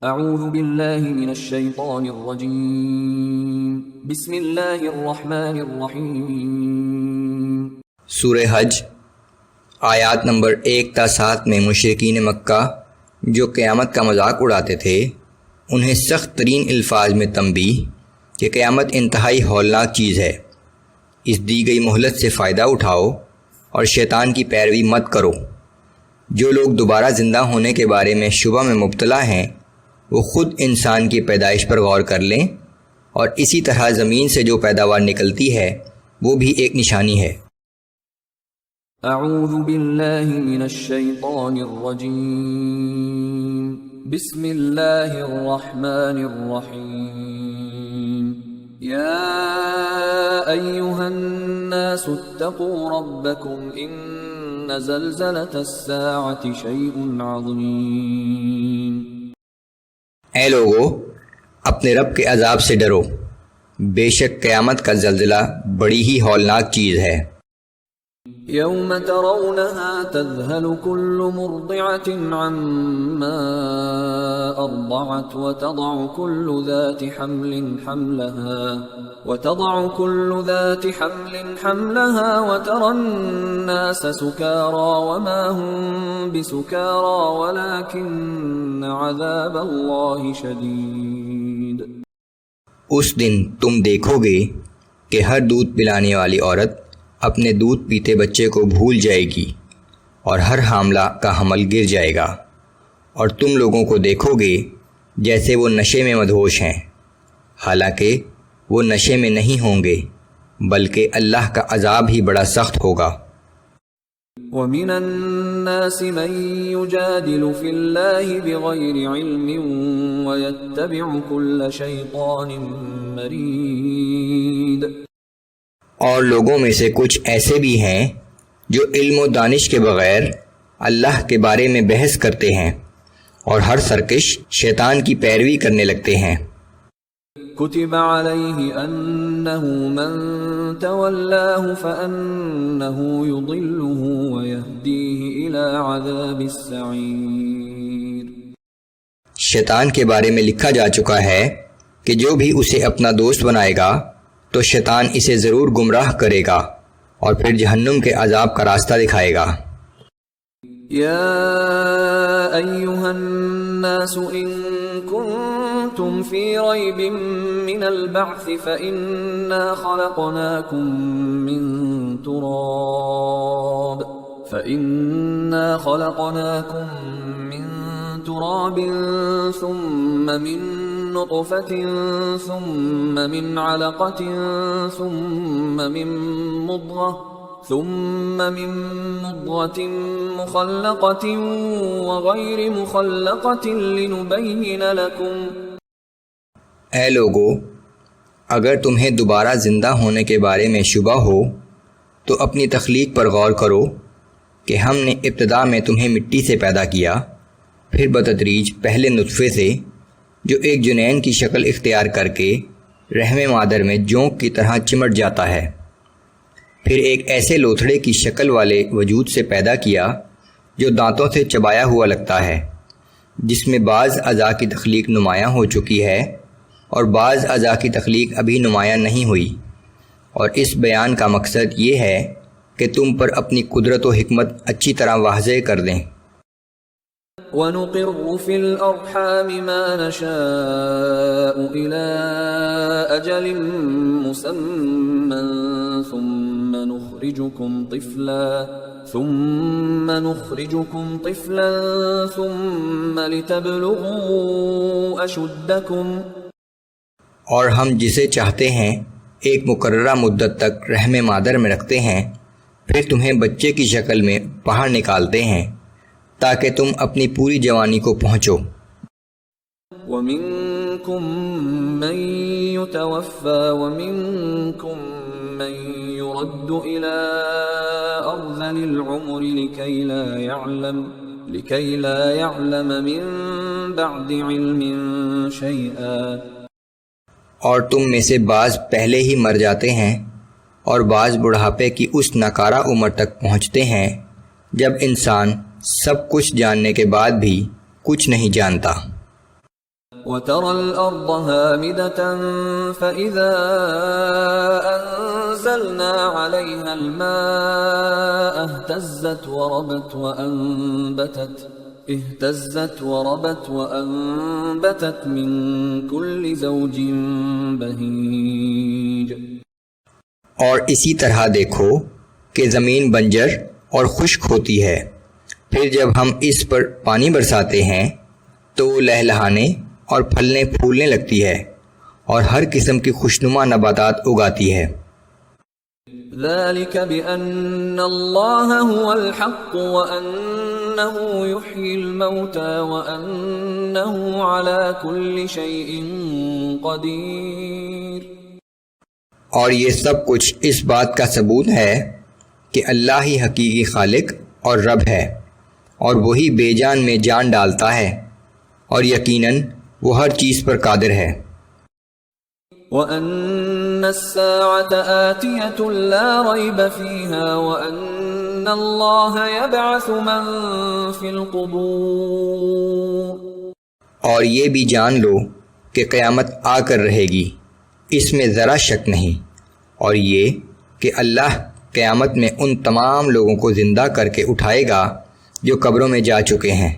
اعوذ باللہ من الشیطان الرجیم بسم اللہ الرحمن الرحیم۔ سورہ حج آیات نمبر 1 تا 7 میں مشرکین مکہ جو قیامت کا مذاق اڑاتے تھے انہیں سخت ترین الفاظ میں تنبیہ کہ قیامت انتہائی ہولناک چیز ہے، اس دی گئی مہلت سے فائدہ اٹھاؤ اور شیطان کی پیروی مت کرو۔ جو لوگ دوبارہ زندہ ہونے کے بارے میں شبہ میں مبتلا ہیں وہ خود انسان کی پیدائش پر غور کر لیں، اور اسی طرح زمین سے جو پیداوار نکلتی ہے وہ بھی ایک نشانی ہے۔ اعوذ باللہ من الشیطان الرجیم بسم اللہ الرحمن الرحیم۔ یا ایہا الناس اتقوا ربکم ان زلزلۃ الساعۃ شیء عظیم۔ اے لوگو، اپنے رب کے عذاب سے ڈرو، بے شک قیامت کا زلزلہ بڑی ہی ہولناک چیز ہے۔ یوم ترونها تذہل کل مرضعۃ عما ارضعت وتضع كل ذات حمل حملها وترى الناس سكارى وما هم بسكارى ولكن عذاب الله شدید۔ اس دن تم دیکھو گے کہ ہر دودھ پلانے والی عورت اپنے دودھ پیتے بچے کو بھول جائے گی اور ہر حاملہ کا حمل گر جائے گا، اور تم لوگوں کو دیکھو گے جیسے وہ نشے میں مدہوش ہیں، حالانکہ وہ نشے میں نہیں ہوں گے بلکہ اللہ کا عذاب ہی بڑا سخت ہوگا۔ وَمِنَ النَّاسِ مَن يُجَادِلُ فِي اللَّهِ بِغَيْرِ عِلْمٍ وَيَتَّبِعُ كُلَّ شَيْطَانٍ مَرِيدٍ۔ اور لوگوں میں سے کچھ ایسے بھی ہیں جو علم و دانش کے بغیر اللہ کے بارے میں بحث کرتے ہیں اور ہر سرکش شیطان کی پیروی کرنے لگتے ہیں۔ کتب علیہ انہ من تولاہ فانہ یضلہ ویہدیہ الی عذاب السعیر۔ شیطان کے بارے میں لکھا جا چکا ہے کہ جو بھی اسے اپنا دوست بنائے گا تو شیطان اسے ضرور گمراہ کرے گا اور پھر جہنم کے عذاب کا راستہ دکھائے گا۔ یا ایہا الناس ان کنتم فی ریب من البعث فإنا خلقناکم من تراب ثم من نطفة ثم من علقة ثم من مضغة مخلقة وغير مخلقة لنبين لكم۔ اے لوگو، اگر تمہیں دوبارہ زندہ ہونے کے بارے میں شبہ ہو تو اپنی تخلیق پر غور کرو کہ ہم نے ابتدا میں تمہیں مٹی سے پیدا کیا، پھر بتدریج پہلے نطفے سے جو ایک جنین کی شکل اختیار کر کے رحم مادر میں جونک کی طرح چمٹ جاتا ہے، پھر ایک ایسے لوتھڑے کی شکل والے وجود سے پیدا کیا جو دانتوں سے چبایا ہوا لگتا ہے، جس میں بعض اعضاء کی تخلیق نمایاں ہو چکی ہے اور بعض اعضاء کی تخلیق ابھی نمایاں نہیں ہوئی، اور اس بیان کا مقصد یہ ہے کہ تم پر اپنی قدرت و حکمت اچھی طرح واضح کر دیں۔ وَنُقِرُّ فِي الْأَرْحَامِ مَا نَشَاءُ إِلَىٰ أَجَلٍ مُّسَمًّى ثُمَّ نُخْرِجُكُمْ طِفْلًا ثُمَّ لِتَبْلُغُوا أَشُدَّكُمْ۔ اور ہم جسے چاہتے ہیں ایک مقررہ مدت تک رحم مادر میں رکھتے ہیں، پھر تمہیں بچے کی شکل میں باہر نکالتے ہیں تاکہ تم اپنی پوری جوانی کو پہنچو۔ وَمِنكُم مَّن يُتَوَفَّى وَمِنكُم مَّن يُرَدُّ إِلَىٰ أَرْذَلِ الْعُمُرِ لِكَيْ لَا يَعْلَمَ مِن بَعْدِ عِلْمٍ شَيْئًا۔ اور تم میں سے بعض پہلے ہی مر جاتے ہیں اور بعض بڑھاپے کی اس ناکارہ عمر تک پہنچتے ہیں جب انسان سب کچھ جاننے کے بعد بھی کچھ نہیں جانتا۔ وترى الأرض هامدة فإذا أنزلنا عليها الماء اهتزت وربت وأنبتت من كل زوج بهيج. اور اسی طرح دیکھو کہ زمین بنجر اور خشک ہوتی ہے، پھر جب ہم اس پر پانی برساتے ہیں تو وہ لہلہانے اور پھلنے پھولنے لگتی ہے اور ہر قسم کی خوشنما نباتات اگاتی ہے. ذلك بأن الله هو الحق وأنه يحيي الموتى وأنه على كل شيء قدير. اور یہ سب کچھ اس بات کا ثبوت ہے کہ اللہ ہی حقیقی خالق اور رب ہے، اور وہی بے جان میں جان ڈالتا ہے، اور یقیناً وہ ہر چیز پر قادر ہے. وَأَنَّ السَّاعَةَ آتِيَةٌ لَا رَيْبَ فِيهَا وَأَنَّ اللَّهَ يَبْعَثُ مَن فِي الْقُبُورِ. اور یہ بھی جان لو کہ قیامت آ کر رہے گی، اس میں ذرا شک نہیں، اور یہ کہ اللہ قیامت میں ان تمام لوگوں کو زندہ کر کے اٹھائے گا جو قبروں میں جا چکے ہیں.